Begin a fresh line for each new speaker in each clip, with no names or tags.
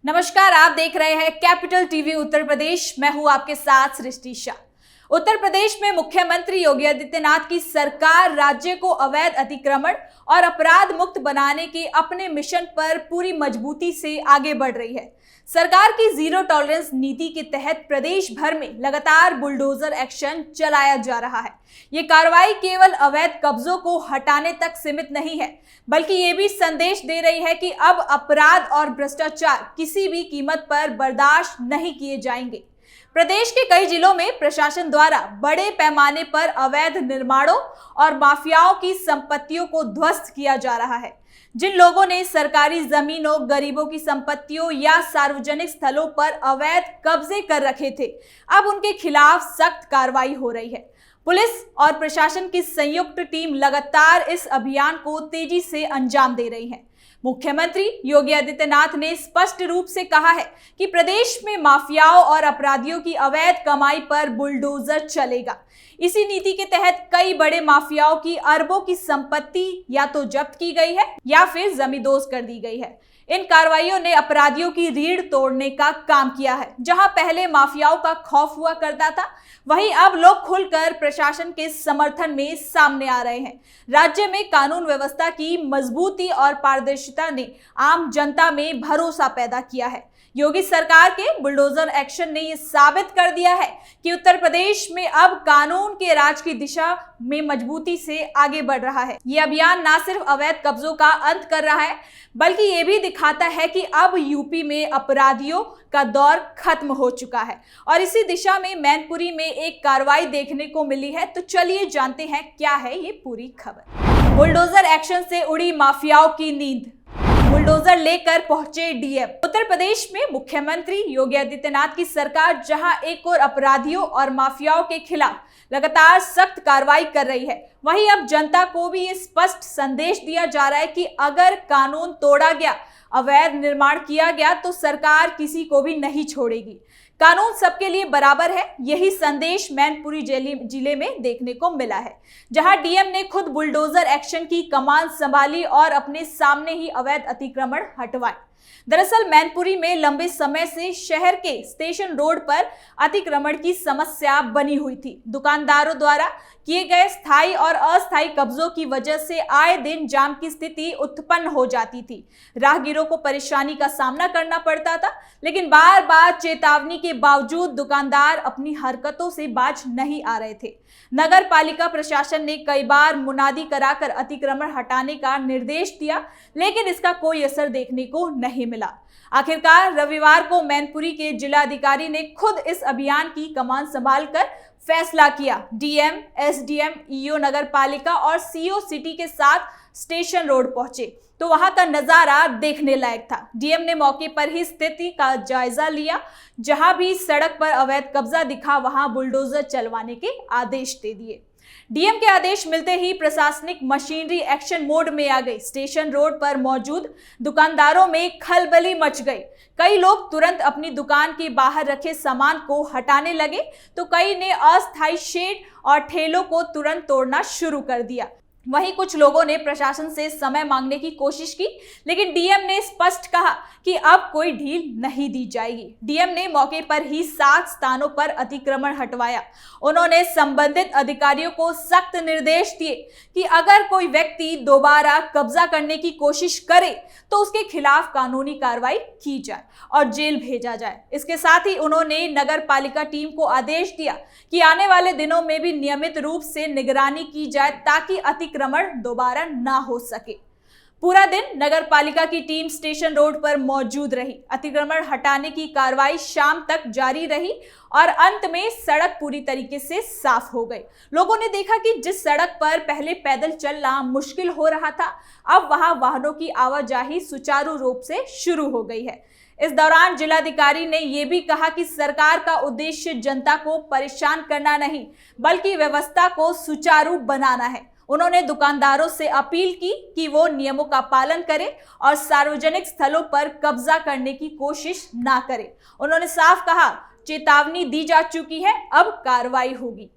नमस्कार, आप देख रहे हैं कैपिटल टीवी उत्तर प्रदेश। मैं हूं आपके साथ सृष्टि शाह। उत्तर प्रदेश में मुख्यमंत्री योगी आदित्यनाथ की सरकार राज्य को अवैध अतिक्रमण और अपराध मुक्त बनाने के अपने मिशन पर पूरी मजबूती से आगे बढ़ रही है। सरकार की जीरो टॉलरेंस नीति के तहत प्रदेश भर में लगातार बुलडोजर एक्शन चलाया जा रहा है। ये कार्रवाई केवल अवैध कब्जों को हटाने तक सीमित नहीं है, बल्कि ये भी संदेश दे रही है कि अब अपराध और भ्रष्टाचार किसी भी कीमत पर बर्दाश्त नहीं किए जाएंगे। प्रदेश के कई जिलों में प्रशासन द्वारा बड़े पैमाने पर अवैध निर्माणों और माफियाओं की संपत्तियों को ध्वस्त किया जा रहा है। जिन लोगों ने सरकारी जमीनों, गरीबों की संपत्तियों या सार्वजनिक स्थलों पर अवैध कब्जे कर रखे थे, अब उनके खिलाफ सख्त कार्रवाई हो रही है। पुलिस और प्रशासन की संयुक्त टीम लगातार इस अभियान को तेजी से अंजाम दे रही है। मुख्यमंत्री योगी आदित्यनाथ ने स्पष्ट रूप से कहा है कि प्रदेश में माफियाओं और अपराधियों की अवैध कमाई पर बुलडोजर चलेगा। इसी नीति के तहत कई बड़े माफियाओं की अरबों की संपत्ति या तो जब्त की गई है या फिर जमींदोज कर दी गई है। इन कार्रवाइयों ने अपराधियों की रीढ़ तोड़ने का काम किया है। जहां पहले माफियाओं का खौफ हुआ करता था, वहीं अब लोग खुलकर प्रशासन के समर्थन में सामने आ रहे हैं। राज्य में कानून व्यवस्था की मजबूती और पारदर्शिता ने आम जनता में भरोसा पैदा किया है। योगी सरकार के बुलडोजर एक्शन ने यह साबित कर दिया है कि उत्तर प्रदेश में अब कानून के राज की दिशा में मजबूती से आगे बढ़ रहा है। यह अभियान न सिर्फ अवैध कब्जों का अंत कर रहा है, बल्कि ये भी दिखाता है कि अब यूपी में अपराधियों का दौर खत्म हो चुका है और इसी दिशा में मैनपुरी में एक कार्रवाई देखने को मिली है। तो चलिए जानते हैं क्या है ये पूरी खबर। बुलडोजर एक्शन से उड़ी माफियाओं की नींद, बुलडोजर लेकर पहुंचे डीएम। उत्तर प्रदेश में मुख्यमंत्री योगी आदित्यनाथ की सरकार जहां एक और अपराधियों और माफियाओं के खिलाफ लगातार सख्त कार्रवाई कर रही है, वहीं अब जनता को भी ये स्पष्ट संदेश दिया जा रहा है कि अगर कानून तोड़ा गया, अवैध निर्माण किया गया, तो सरकार किसी को भी नहीं छोड़ेगी। कानून सबके लिए बराबर है, यही संदेश मैनपुरी जिले में देखने को मिला है, जहां डीएम ने खुद बुलडोजर एक्शन की कमान संभाली और अपने सामने ही अवैध अतिक्रमण हटवाए। दरअसल मैनपुरी में लंबे समय से शहर के स्टेशन रोड पर अतिक्रमण की समस्या बनी हुई थी। दुकानदारों द्वारा किए गए स्थायी और अस्थायी कब्जों की वजह से आए दिन जाम की स्थिति उत्पन्न हो जाती थी। राहगीरों को परेशानी का सामना करना पड़ता था, लेकिन बार बार चेतावनी के बावजूद दुकानदार अपनी हरकतों से बाज नहीं आ रहे थे। नगर पालिका प्रशासन ने कई बार मुनादी कराकर अतिक्रमण हटाने का निर्देश दिया, लेकिन इसका कोई असर देखने को नहीं मिला। आखिरकार रविवार को मैनपुरी के जिलाधिकारी ने खुद इस अभियान की कमान संभालकर फैसला किया। डीएम, एसडीएम, ईओ नगर पालिका और सीओ सिटी के साथ स्टेशन रोड पहुंचे तो वहां का नजारा देखने लायक था। डीएम ने मौके पर ही स्थिति का जायजा लिया। जहां भी सड़क पर अवैध कब्जा दिखा, वहां बुलडोजर चलवाने के आदेश दे दिए। डीएम के आदेश मिलते ही प्रशासनिक मशीनरी एक्शन मोड में आ गई। स्टेशन रोड पर मौजूद दुकानदारों में खलबली मच गई। कई लोग तुरंत अपनी दुकान के बाहर रखे सामान को हटाने लगे, तो कई ने अस्थायी शेड और ठेलों को तुरंत तोड़ना शुरू कर दिया। वहीं कुछ लोगों ने प्रशासन से समय मांगने की कोशिश की, लेकिन डीएम ने स्पष्ट कहा कि अब कोई ढील नहीं दी जाएगी। डीएम ने मौके पर ही 7 स्थानों पर अतिक्रमण हटवाया। उन्होंने संबंधित अधिकारियों को सख्त निर्देश दिए कि अगर कोई व्यक्ति दोबारा कब्जा करने की कोशिश करे तो उसके खिलाफ कानूनी कार्रवाई की जाए और जेल भेजा जाए। इसके साथ ही उन्होंने नगर पालिका टीम को आदेश दिया कि आने वाले दिनों में भी नियमित रूप से निगरानी की जाए ताकि अतिक्रमण दोबारा ना हो सके। पूरा दिन नगर पालिका की टीम स्टेशन रोड पर मौजूद रही। अतिक्रमण हटाने की कार्रवाई शाम तक जारी रही और अंत में सड़क पूरी तरीके से साफ हो गई। लोगों ने देखा कि जिस सड़क पर पहले पैदल चलना मुश्किल हो रहा था, अब वहां वाहनों की आवाजाही सुचारू रूप से शुरू हो गई है। इस दौरान जिलाधिकारी ने यह भी कहा कि सरकार का उद्देश्य जनता को परेशान करना नहीं, बल्कि व्यवस्था को सुचारू बनाना है। उन्होंने दुकानदारों से अपील की कि वो नियमों का पालन करें और सार्वजनिक स्थलों पर कब्जा करने की कोशिश ना करें। उन्होंने साफ कहा, चेतावनी दी जा चुकी है, अब कार्रवाई होगी।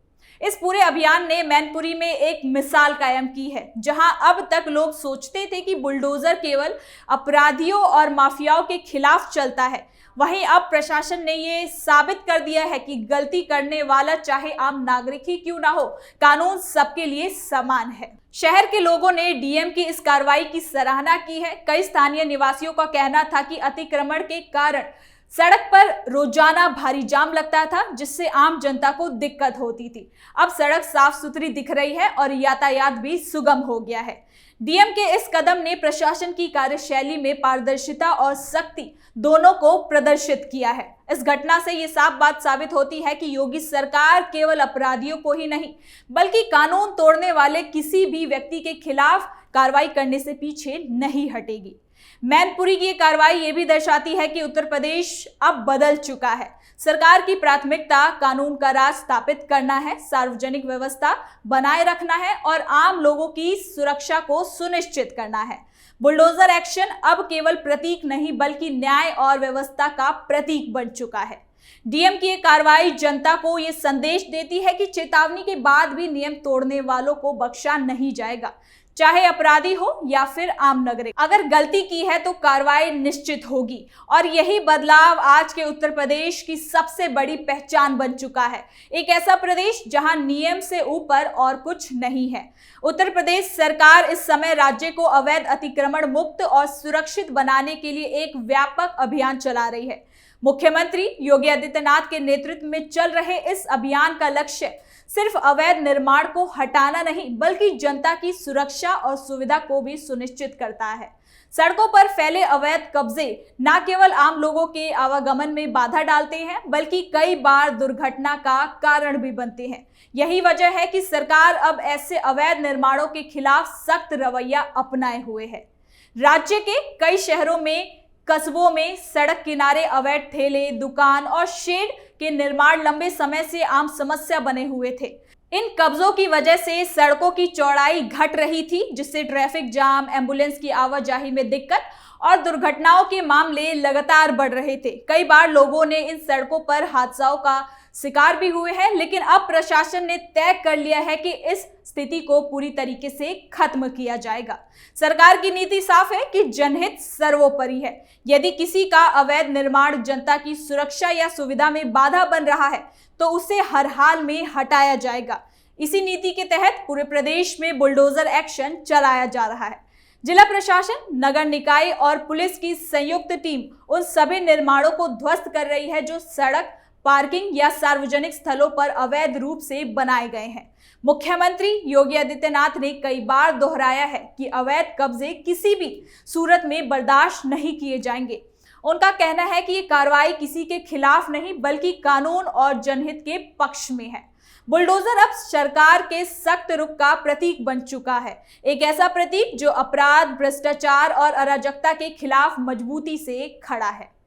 इस पूरे अभियान ने मैनपुरी में एक मिसाल कायम की है, जहां अब तक लोग सोचते थे कि बुलडोजर केवल अपराधियों और माफियाओं के खिलाफ चलता है, वहीं अब प्रशासन ने ये साबित कर दिया है कि गलती करने वाला चाहे आम नागरिक ही क्यों ना हो, कानून सबके लिए समान है। शहर के लोगों ने डीएम की इस कार्रवाई की सराहना की है। कई स्थानीय निवासियों का कहना था कि अतिक्रमण के कारण सड़क पर रोजाना भारी जाम लगता था, जिससे आम जनता को दिक्कत होती थी। अब सड़क साफ सुथरी दिख रही है और यातायात भी सुगम हो गया है। डीएम के इस कदम ने प्रशासन की कार्यशैली में पारदर्शिता और सख्ती दोनों को प्रदर्शित किया है। इस घटना से ये साफ बात साबित होती है कि योगी सरकार केवल अपराधियों को ही नहीं, बल्कि कानून तोड़ने वाले किसी भी व्यक्ति के खिलाफ कार्रवाई करने से पीछे नहीं हटेगी। मैनपुरी की ये कार्रवाई ये भी दर्शाती है कि उत्तर प्रदेश अब बदल चुका है। सरकार की प्राथमिकता कानून का राज स्थापित करना है, सार्वजनिक व्यवस्था बनाए रखना है और आम लोगों की सुरक्षा को सुनिश्चित करना है। बुलडोजर एक्शन अब केवल प्रतीक नहीं, बल्कि न्याय और व्यवस्था का प्रतीक बन चुका है। डीएम की ये कार्रवाई जनता को ये संदेश देती है कि चेतावनी के बाद भी नियम तोड़ने वालों को बख्शा नहीं जाएगा, चाहे अपराधी हो या फिर आम नागरिक। अगर गलती की है तो कार्रवाई निश्चित होगी और यही बदलाव आज के उत्तर प्रदेश की सबसे बड़ी पहचान बन चुका है। एक ऐसा प्रदेश जहां नियम से ऊपर और कुछ नहीं है। उत्तर प्रदेश सरकार इस समय राज्य को अवैध अतिक्रमण मुक्त और सुरक्षित बनाने के लिए एक व्यापक अभियान चला रही है। मुख्यमंत्री योगी आदित्यनाथ के नेतृत्व में चल रहे इस अभियान का लक्ष्य सिर्फ अवैध निर्माण को हटाना नहीं, बल्कि जनता की सुरक्षा और सुविधा को भी सुनिश्चित करता है। सड़कों पर फैले अवैध कब्जे न केवल आम लोगों के आवागमन में बाधा डालते हैं, बल्कि कई बार दुर्घटना का कारण भी बनते हैं। यही वजह है कि सरकार अब ऐसे अवैध निर्माणों के खिलाफ सख्त रवैया अपनाए हुए है। राज्य के कई शहरों में, कस्बों में सड़क किनारे अवैध ठेले, दुकान और शेड के निर्माण लंबे समय से आम समस्या बने हुए थे। इन कब्जों की वजह से सड़कों की चौड़ाई घट रही थी, जिससे ट्रैफिक जाम, एम्बुलेंस की आवाजाही में दिक्कत और दुर्घटनाओं के मामले लगातार बढ़ रहे थे। कई बार लोगों ने इन सड़कों पर हादसाओं का शिकार भी हुए हैं, लेकिन अब प्रशासन ने तय कर लिया है कि इस स्थिति को पूरी तरीके से खत्म किया जाएगा। सरकार की नीति साफ है कि जनहित सर्वोपरि है। यदि किसी का अवैध निर्माण जनता की सुरक्षा या सुविधा में बाधा बन रहा है, तो उसे हर हाल में हटाया जाएगा। इसी नीति के तहत पूरे प्रदेश में बुलडोजर एक्शन चलाया जा रहा है। जिला प्रशासन, नगर निकाय और पुलिस की संयुक्त टीम उन सभी निर्माणों को ध्वस्त कर रही है जो सड़क, पार्किंग या सार्वजनिक स्थलों पर अवैध रूप से बनाए गए हैं। मुख्यमंत्री योगी आदित्यनाथ ने कई बार दोहराया है कि अवैध कब्जे किसी भी सूरत में बर्दाश्त नहीं किए जाएंगे। उनका कहना है कि ये कार्रवाई किसी के खिलाफ नहीं, बल्कि कानून और जनहित के पक्ष में है। बुलडोजर अब सरकार के सख्त रुख का प्रतीक बन चुका है, एक ऐसा प्रतीक जो अपराध, भ्रष्टाचार और अराजकता के खिलाफ मजबूती से खड़ा है।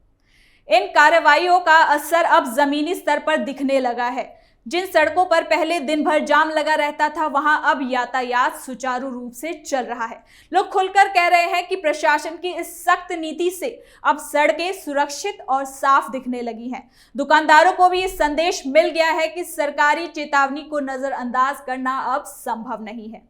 इन कार्रवाइयों का असर अब जमीनी स्तर पर दिखने लगा है। जिन सड़कों पर पहले दिन भर जाम लगा रहता था, वहां अब यातायात सुचारू रूप से चल रहा है। लोग खुलकर कह रहे हैं कि प्रशासन की इस सख्त नीति से अब सड़कें सुरक्षित और साफ दिखने लगी हैं। दुकानदारों को भी ये संदेश मिल गया है कि सरकारी चेतावनी को नजरअंदाज करना अब संभव नहीं है।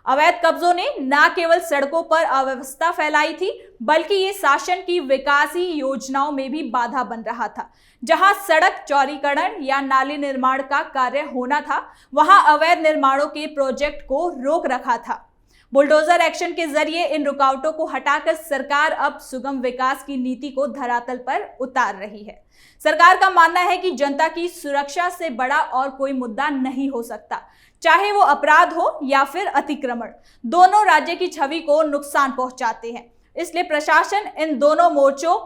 अवैध कब्जों ने न केवल सड़कों पर अव्यवस्था फैलाई थी, बल्कि ये शासन की विकासी योजनाओं में भी बाधा बन रहा था। जहां सड़क चौड़ीकरण या नाली निर्माण का कार्य होना था, वहां अवैध निर्माणों के प्रोजेक्ट को रोक रखा था। बुलडोजर एक्शन के जरिए इन रुकावटों को हटाकर सरकार अब सुगम विकास की नीति को धरातल पर उतार रही है। सरकार का मानना है कि जनता की सुरक्षा से बड़ा और कोई मुद्दा नहीं हो सकता, चाहे वो अपराध हो या फिर अतिक्रमण। दोनों राज्य की छवि को नुकसान पहुंचाते हैं। इसलिए प्रशासन इन दोनों मोर्चों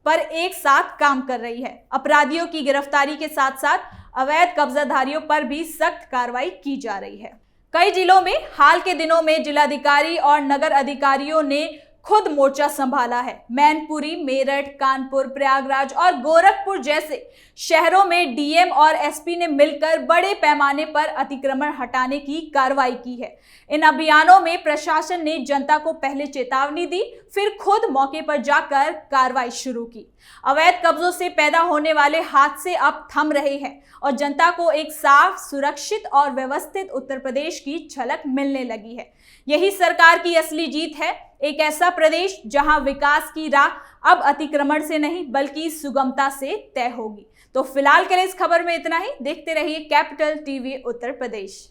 पर एक साथ काम कर रही है। अपराधियों की गिरफ्तारी के साथ साथ अवैध कब्जाधारियों पर भी सख्त कार्रवाई की जा रही है। कई जिलों में हाल के दिनों में जिलाधिकारी और नगर अधिकारियों ने खुद मोर्चा संभाला है। मैनपुरी, मेरठ, कानपुर, प्रयागराज और गोरखपुर जैसे शहरों में डीएम और एसपी ने मिलकर बड़े पैमाने पर अतिक्रमण हटाने की कार्रवाई की है। इन अभियानों में प्रशासन ने जनता को पहले चेतावनी दी, फिर खुद मौके पर जाकर कार्रवाई शुरू की। अवैध कब्जों से पैदा होने वाले हादसे अब थम रहे हैं और जनता को एक साफ, सुरक्षित और व्यवस्थित उत्तर प्रदेश की झलक मिलने लगी है। यही सरकार की असली जीत है, एक ऐसा प्रदेश जहां विकास की राह अब अतिक्रमण से नहीं बल्कि सुगमता से तय होगी। तो फिलहाल के लिए इस खबर में इतना ही। देखते रहिए कैपिटल टीवी उत्तर प्रदेश।